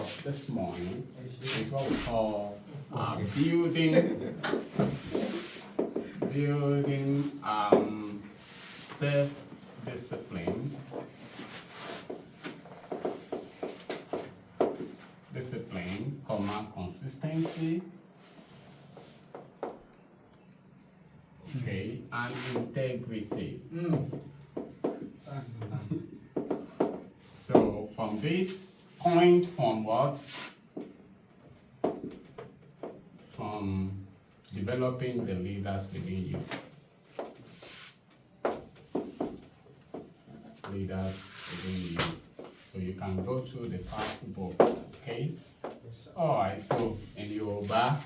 discuss this morning is what we call building self-discipline. Discipline, consistency, okay, and integrity. So from this point from what? From developing the leaders within you. Leaders within you. So you can go through the powerful book. Okay? Alright, so in Yoruba,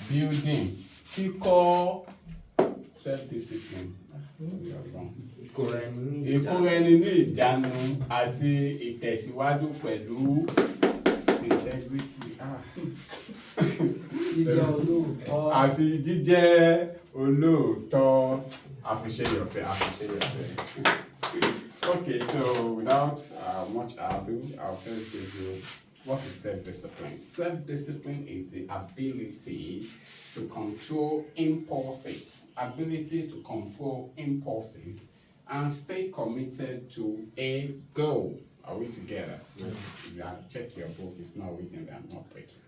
building, kíkọ́ self-discipline. Ìkóra ẹni ní ìjánu àti ìtẹ̀síwájú pẹ̀lú integrity. Àti jíjẹ́ olóòótọ́. Appreciate yourself. Okay, so without much ado, I'll first give you what is self-discipline. Self-discipline is the ability to control impulses, and stay committed to a goal. Are we together? Yes. Check your book, it's not written there, I'm not breaking.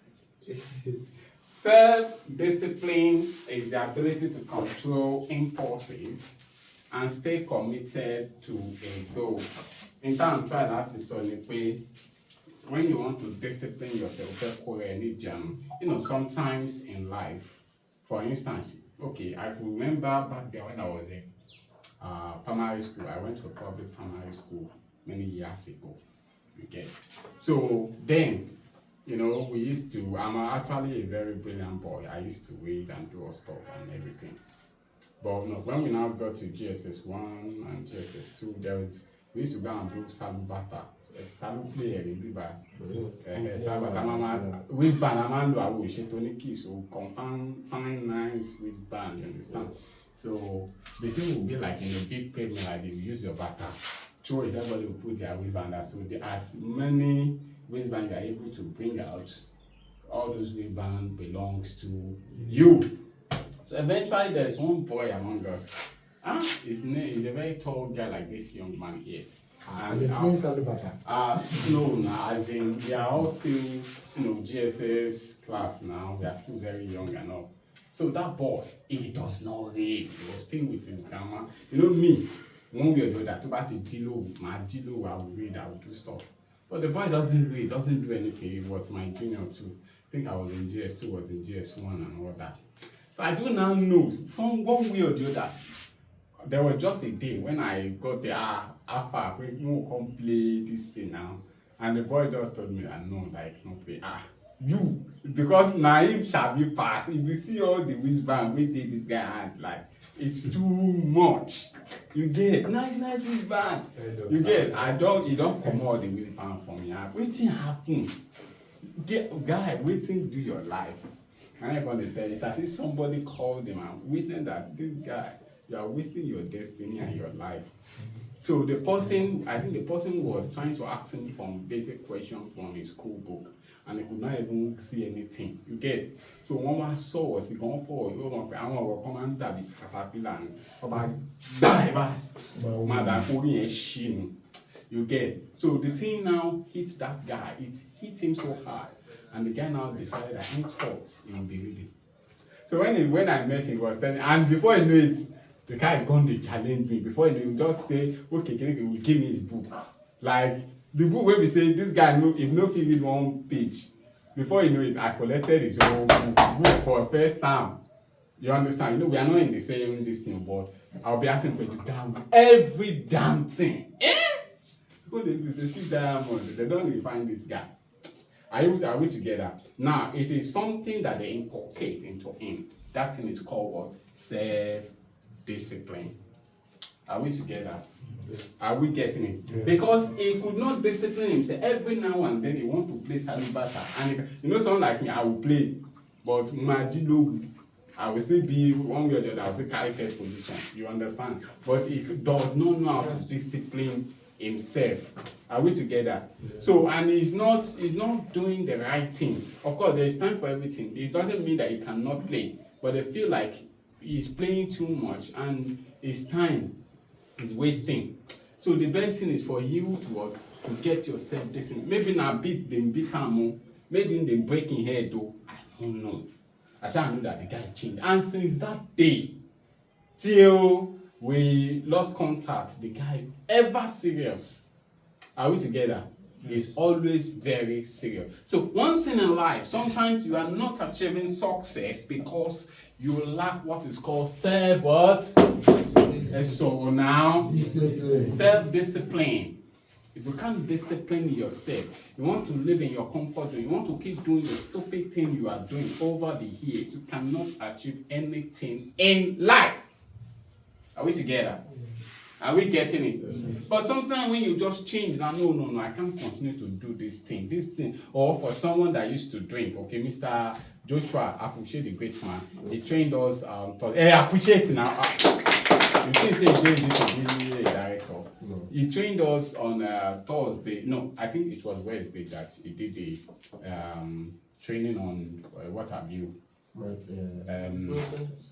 Self-discipline is the ability to control impulses and stay committed to a goal. In time, try that to say, when you want to discipline yourself, sometimes in life, for instance, okay, I could remember back there when I was in primary school. I went to a public primary school many years ago. Okay, so then, we used to, I'm actually a very brilliant boy. I used to read and do all stuff and everything. But when we now got to GSS 1 and GSS 2, we used to go and do salubata. Play wristband, so fine, nice wristband, you understand? So the thing will be like in a big pavement, like you use your bata. So everybody will put their wristband there. So as many wristbands you are able to bring out, all those wristbands belongs to you. So eventually there's one boy among us. His name is a very tall guy like this young man here. And his name is as in we are all still, GSS class now. We are still very young and all. So that boy, he does not read. He was staying with his grandma. Me, one way or the other, I will read, I will do stuff. But the boy doesn't read, doesn't do anything. He was my junior too. I think I was in GS2, was in GS1 and all that. So I do now know from one way or the other. There was just a day when I got there, after we won't come play this thing now. And the boy just told me, no, like not play. You, because Naim shall be fast. If you see all the wristband, we take this guy hand, like it's too much. You get nice wristband. You get, you don't come out the wristband for me. Waiting happen. Guy, waiting do your life. And I'm gonna tell you, it's as if somebody called him and witnessed that this guy, you are wasting your destiny and your life. So the person was trying to ask him some basic questions from his school book, and he could not even see anything. You get? So one saw was he going for our commander be caterpillar about you get? So the thing now hit that guy. It hit him so hard, and the guy now decided that henceforth he will be reading. So when I met him, he was telling, and before he knew it, the guy gone to challenge me. Before he knew, he just say, okay, he will give me his book. Like the book where we say this guy if no feel read one page. Before you know it, I collected his whole book for the first time. You understand? We are not in the same this thing, but I'll be asking for every damn thing. People they say see diamond, they don't really find this guy. Are we together? Now it is something that they inculcate into him. That thing is called what? Self-discipline. Are we together? Are we getting it? Yes. Because he could not discipline himself. Every now and then he want to play salibata. And someone like me, I will play. But Majilo, I will still be one way or the other, I will still carry first position. You understand? But he does not know how to discipline himself. Are we together? Yeah. So, and he's not doing the right thing. Of course, there is time for everything. It doesn't mean that he cannot play, but I feel like he's playing too much and his time is wasting. So the best thing is for you to get yourself disciplined. Maybe not beat him, maybe they break in head though. I don't know. I shall know that the guy changed. And since that day, till we lost contact, the guy ever serious. Are we together? He's always very serious. So one thing in life, sometimes you are not achieving success because you lack what is called self-discipline. If you can't discipline yourself, you want to live in your comfort zone, you want to keep doing the stupid thing you are doing over the years, you cannot achieve anything in life. Are we together? Are we getting it? Yes, but sometimes when you just change, now, no, I can't continue to do this thing. Or for someone that used to drink, okay, Mr. Joshua, I appreciate the great man. He trained us. I appreciate it now. You can't say this is a director. No. He trained us on Thursday. No, I think it was Wednesday that he did the training on what have you.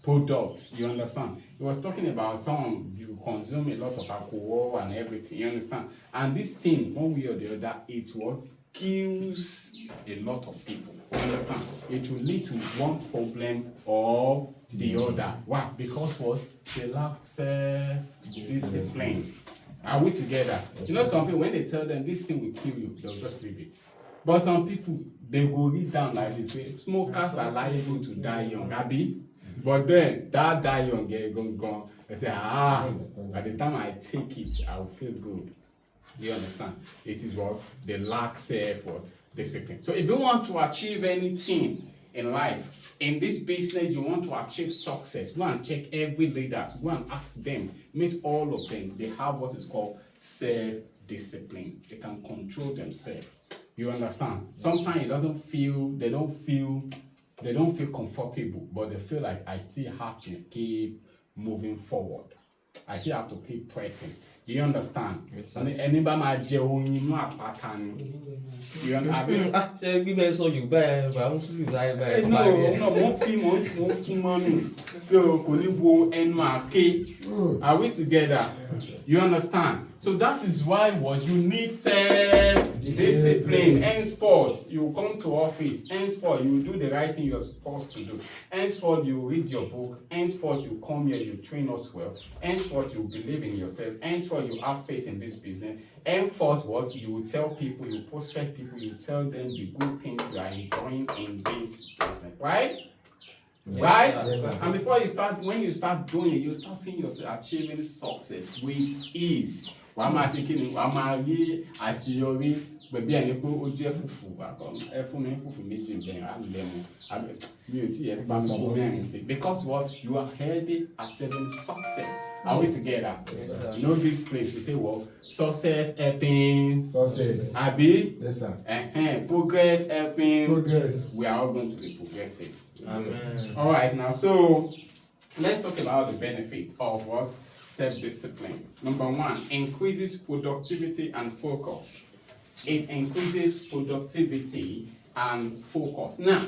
Products, you understand? He was talking about some you consume a lot of alcohol and everything, you understand? And this thing, one way or the other, it what kills a lot of people. You understand? It will lead to one problem or the other. Why? Because what? They lack self-discipline. Are we together? You know, some people when they tell them this thing will kill you, they'll just leave it. But some people, they go read down like this way. Smokers are liable to die young, Abby. But then that die young get gone. They say, by the time I take it, I'll feel good. You understand? It is what they lack self-discipline. So if you want to achieve anything in life, in this business, you want to achieve success, go and check every leader, go and ask them, meet all of them. They have what is called self-discipline. They can control themselves. You understand? Sometimes they don't feel comfortable, but they feel like I still have to keep moving forward. I still have to keep pressing. You understand? Yes, anybody might you understand? So are we together? You understand? So that is why you need self-discipline. Henceforth, you come to office. Henceforth, you do the right thing you're supposed to do. Henceforth, you read your book. Henceforth, you come here, you train us well. Henceforth, you believe in yourself. Henceforth, you have faith in this business. Henceforth, what you will tell people, you prospect people, you tell them the good things you are enjoying in this business, right? Yes, right? Yes, and before when you start doing it, you start seeing yourself achieving success with ease. Wàá máa ṣe kí ni wàá máa rí àṣeyọrí gbẹ̀bí ẹni pé ó jẹ́ fùfù ẹ fún mi fùfù méjì bẹ́ẹ̀ á lẹ̀ mọ́ mi ò tí ẹ bá mọ́ mẹ́rin sí because what you are headed achieving success. Are we together? Yes, you know this place we say well success helping success. Abi? Yes, sir. Progress helping progress. We are all going to be progressive. Amen. All right, now so let's talk about the benefit of what? Self-discipline. Number one, increases productivity and focus. It increases productivity and focus. Now,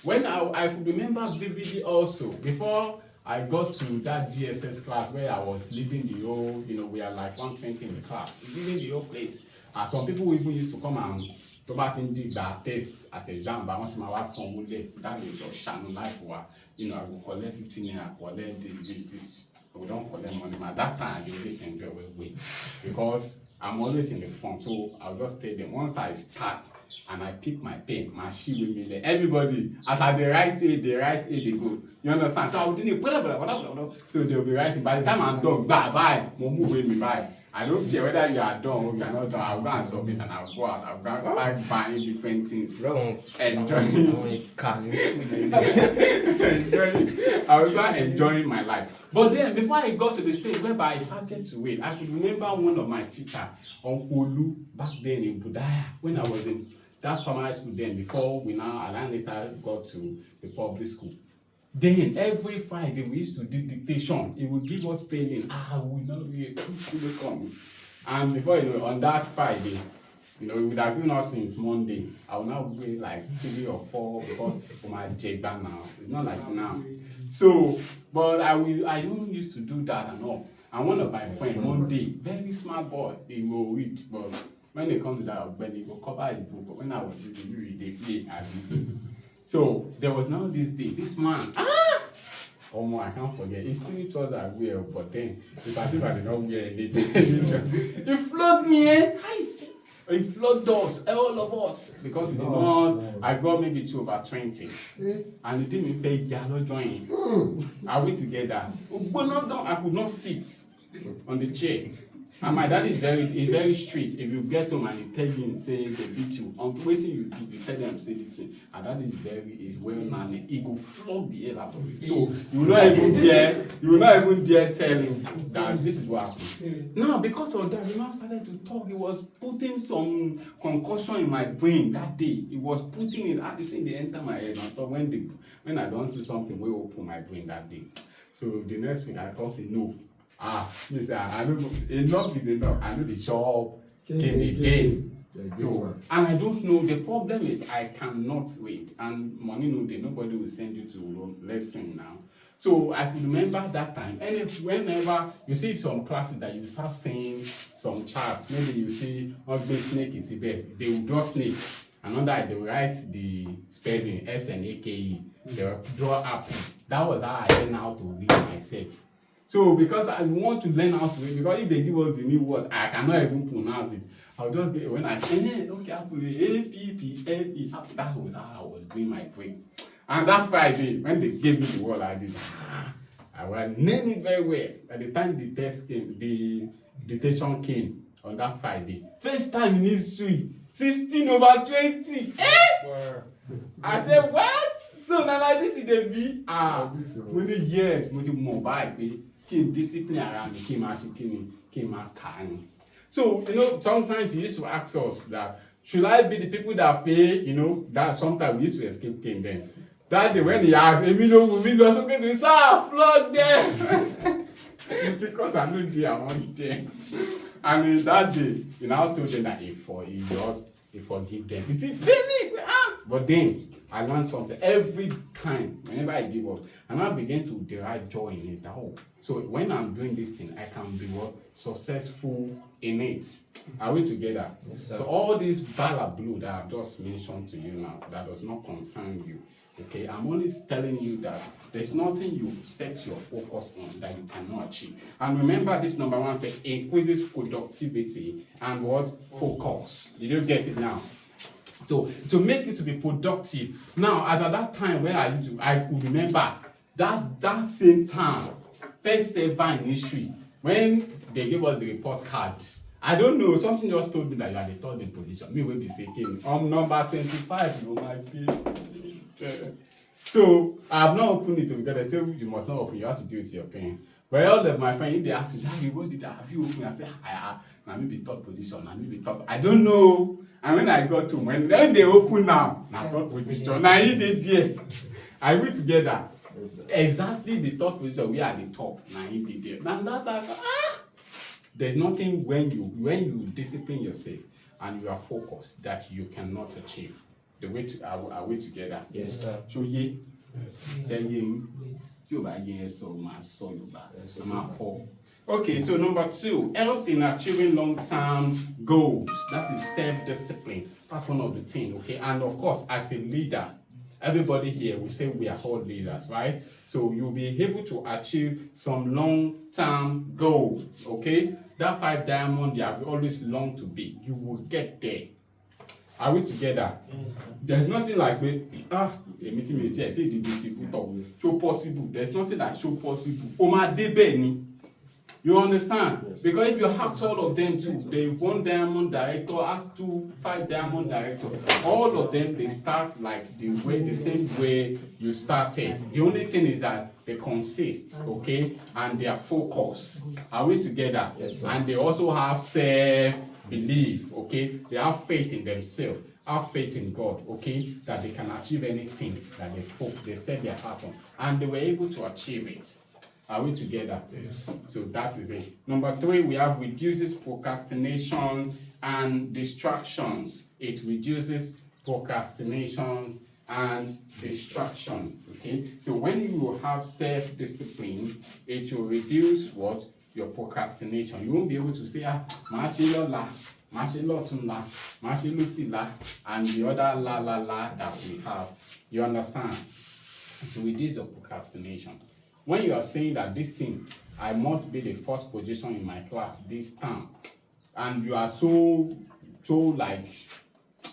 when I could remember vividly also, before I got to that GSS class where I was leading the whole, we are like 120 in the class, leading the whole place. Some people even used to come and to back in the tests at the exam, but I want to my last one would let that is your channel life I will collect 15 naira, collect this. We don't collect money. At that time, I always enjoy way because I'm always in the front. So I'll just tell them once I start and I pick my pen, my sheet will be there. Everybody, as at the right way, they go. You understand? So I will do it, so they'll be writing. By the time I'm done, bye, move with me, bye. I don't care whether you are done or you are not done. I'll go and submit and I'll go out. I'll go and start buying different things. I was not enjoying my life. But then, before I got to the stage whereby I started to wait, I could remember one of my teachers, Uncle Olu, back then in Budaya, when I was in that primary school then, before we now, and later got to the public school. Then every Friday we used to do dictation. It would give us spelling. We will not be able to come. And before you know, on that Friday, you know, it would have given us since Monday. I will now weigh like 3 or 4 because for my jegba now. It's not like now. So, but I don't used to do that and all. And one of my friends, Monday, very smart boy, he will read, but when they come to that, when they go cover his book, but when I was reading, they play. So there was now this day, this man, oh my, I can't forget. He still chose I wear, but then it's as if I did not wear anything. He flogged me, He flogged us, all of us, because we did not. I got maybe 2/20, and he didn't pay Jalo join. Are we together? I could not sit on the chair. And my dad is very strict. If you get home and you tell him, say they beat you, on waiting you do, you tell them say this thing. And that is well mannered. He go flog the hell out of you. So you will not even dare tell him that this is what happened. Now because of that, he now started to talk. He was putting some concussion in my brain that day. He was putting it, the thing they enter my head. I thought when I don't see something, we open my brain that day. So the next week I come say no. I know enough is enough. I know the shop came again. So, and I don't know. The problem is I cannot wait. And money no day. Nobody will send you to lesson now. So I could remember that time. And whenever you see some classes that you start saying some charts, maybe you see ugly snake is a bear. They will draw snake. And on that they will write the spelling SNAKE. They will draw up. That was how I learned how to read myself. So because I want to learn how to read, because if they give us the new word, I cannot even pronounce it. I'll just get when I say, okay, I put APPLE. That was how I was doing my brain. And that Friday, when they gave me the word like this, I was name it very well. By the time the test came, the dictation came on that Friday. First time in history, 16/20. I said, what? So now like this is the V. With the years, with the mobile. Came discipline around me, came out. So, you know, sometimes he used to ask us that, should I be the people that fail? You know, that sometimes we used to escape King then. That day when he asked, we go something to say, flog them. Because I know they are on there. And in that day, you now told them that he forgive them. It's really, but then, I learned something every time, whenever I give up, and I begin to derive joy in it. So when I'm doing this thing, I can be successful in it. Are we together? Yes, so all this bala blue that I've just mentioned to you now, that does not concern you. Okay, I'm only telling you that there's nothing you've set your focus on that you cannot achieve. And remember, this number 1 said increases productivity and what? Focus. Did you get it now? So to make it to be productive. Now, as at that time when I could remember that same time, first ever in history, when they gave us the report card. I don't know, something just told me that you are the third in position. Me will be second. Number 25, you know, my page. So I have not opened it because they tell you must not open, you have to do it to your pen. But all of my friends, they ask me, Daddy, what did I have you open? I say, now maybe third position, now maybe top. I don't know. And when I got to when they open now third position, now he did there. I went together. Yes, exactly the third position, we are the top. Now he did there. Now there's nothing when you discipline yourself and you are focused that you cannot achieve. The way to are we together? Yes, sir. So ye, okay, so number 2, helps in achieving long-term goals. That is self-discipline. That's one of the things, okay? And of course, as a leader, everybody here, we say we are all leaders, right? So you'll be able to achieve some long-term goals, okay? That 5 diamond you have always longed to be, you will get there. Are we together? Yes, there's nothing like show possible. There's nothing that show possible. You understand? Yes. Because if you ask all of them too, they 1 diamond director, ask 2, 5 diamond director, all of them they start like the same way you started. The only thing is that they consist, okay, and they are focused. Are we together? Yes, and they also have self-belief, okay? They have faith in themselves, have faith in God, okay, that they can achieve anything that they set their heart on, and they were able to achieve it. Are we together? Yes. So that is it. Number 3, we have reduces procrastination and distractions. It reduces procrastinations and distraction. Okay. So when you have self-discipline, it will reduce what? Your procrastination. You won't be able to say, and the other la that we have. You understand? To reduce your procrastination. When you are saying that this thing, I must be the first position in my class this term, and you are so like,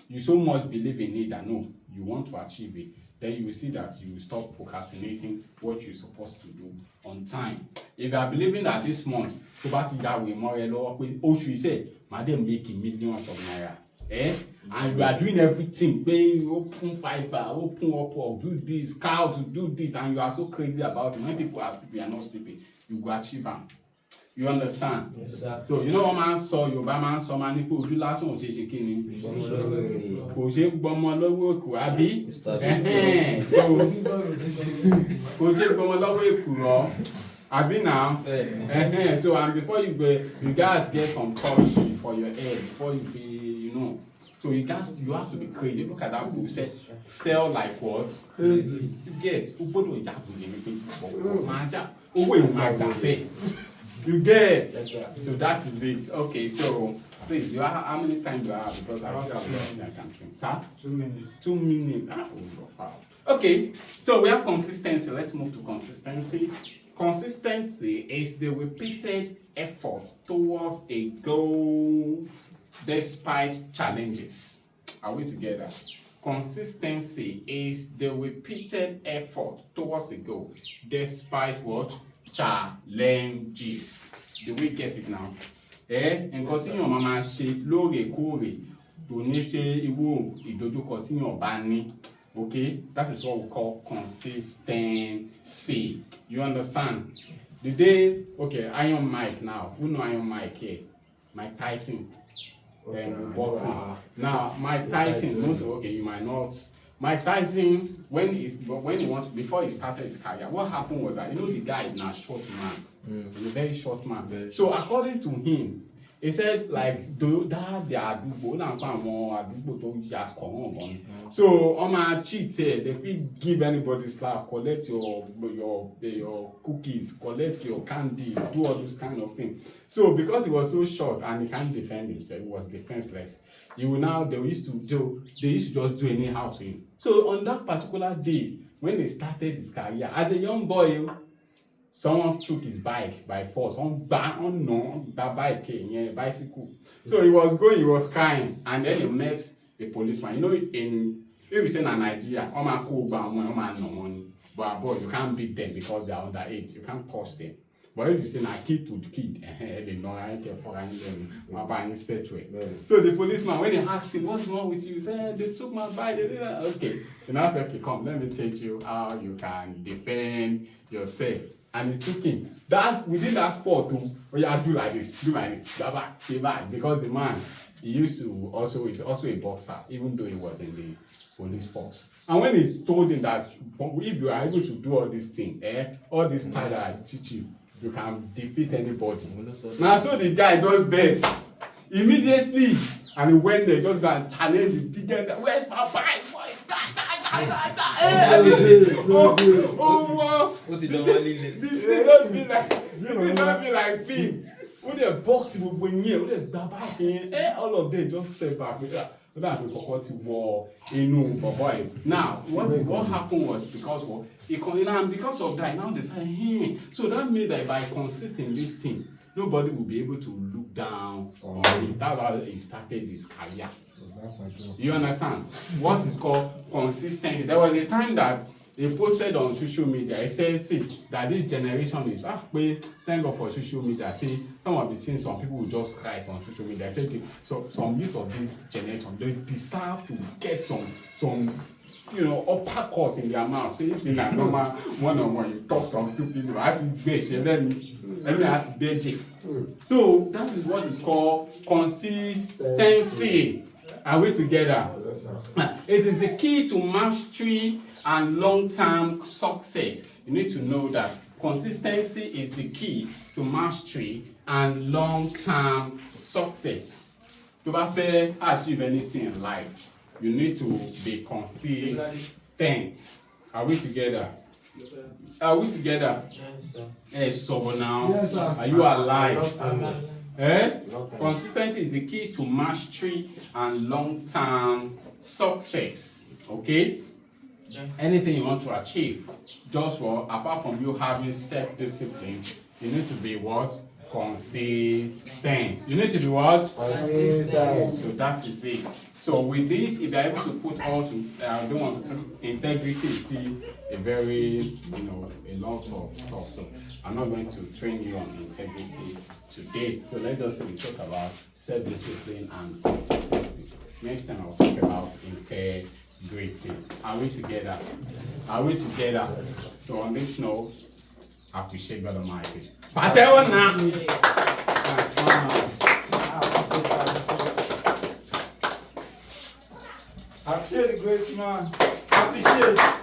you so much believe in it that no, you want to achieve it, then you will see that you will stop procrastinating what you're supposed to do on time. If you are believing that this month, to buy that with more you say, madam making millions of naira. And you are doing everything, pay, open Fiverr, open up, do this, scout, do this, and you are so crazy about it. When people are sleeping and not sleeping, you go achieve them. You understand? Yes, exactly. So you know what man saw, your man saw man people do last one say kini. Kò ṣe gbọmọ lọ́wọ́ Èkó àbí? So kò ṣe gbọmọ lọ́wọ́ Èkó ro. Àbí now? So and before you go, you guys get some touch for your head before you be, you know. So you have to be crazy. Look at that who said sell like what? Crazy. You get you get. So that is it. Okay, so please, how many times do I have? Because I still have lost my country. Sir? 2 minutes. 2 minutes. Okay, so we have consistency. Let's move to consistency. Consistency is the repeated effort towards a goal despite challenges. Are we together? Consistency is the repeated effort towards a goal despite what? Challenges. Do we get it now? Nǹkan tí yàn máa ṣe lóòrèkóòrè tó ní ṣe irú ìdojúkọ tí yàn bá ní. Okay, that is what we call consistency. You understand? Okay, Iron Mike now. Who know Iron Mike here? Mike Tyson. Boxing. Now, Mike Tyson, you might not. Mike Tyson, before he started his career, what happened was that, the guy is a short man. He's a very short man. So according to him, he said like so on my cheat they feel give anybody slap, collect your cookies, collect your candy, do all those kind of things. So because he was so short and he can't defend himself, he was defenseless. They used to just do anyhow to him. So on that particular day when he started his career as a young boy, someone took his bike by force on that bicycle. So he was crying, and then he met a policeman. If you say in Nigeria, but boy, you can't beat them because they are underage. You can't touch them. But if you say a kid to kid, they know I care for them. So the policeman, when he asked him, "What's wrong with you?" He said, "They took my bike." Okay. So now I said, "Okay, come, let me teach you how you can defend yourself." And he took him. Within that sport too, do like this, because the man is also a boxer, even though he was in the police force. And when he told him that if you are able to do all these things, all this time that I teach you, you can defeat anybody. Now so the guy does best immediately, and he went there just go and challenge the biggest. Where's my bike? What did not be like film. When they box all of them just step back. Now, what happened was because of that, now they say, hey. So that means that by consisting this thing, nobody will be able to look down on him. That's how he started his career. You understand? What is called consistency. There was a time that he posted on social media. He said, see, that this generation is, thank God for social media. See, some of the things some people will just write on social media. I said, so some youth of this generation, they deserve to get some uppercut in their mouth. So if they are normal one-on-one, you talk some stupid, I have to bitch, and then me have to bitch it. So that is what is called consistency. Are we together? It is the key to mastery and long-term success. You need to know that Consistency is the key to mastery and long-term success. To achieve anything in life, you need to be consistent. Are we together? Are we together? Yes, so now, Yes, sir. are you alive? Yes. Consistency is the key to mastery and long-term success. Okay? Anything you want to achieve, just what, apart from you having self-discipline, you need to be what? Consistent. You need to be what? Consistent. So that is it. So with this, if you're able to put all to, I don't want to talk, integrity is still a very, a lot of stuff. So I'm not going to train you on integrity today. So let us talk about self-discipline and consistency. Next time I'll talk about integrity. Are we together? Are we together? So on this note, I have to shake God Almighty. Patewa now. Appreciate the great man. Appreciate.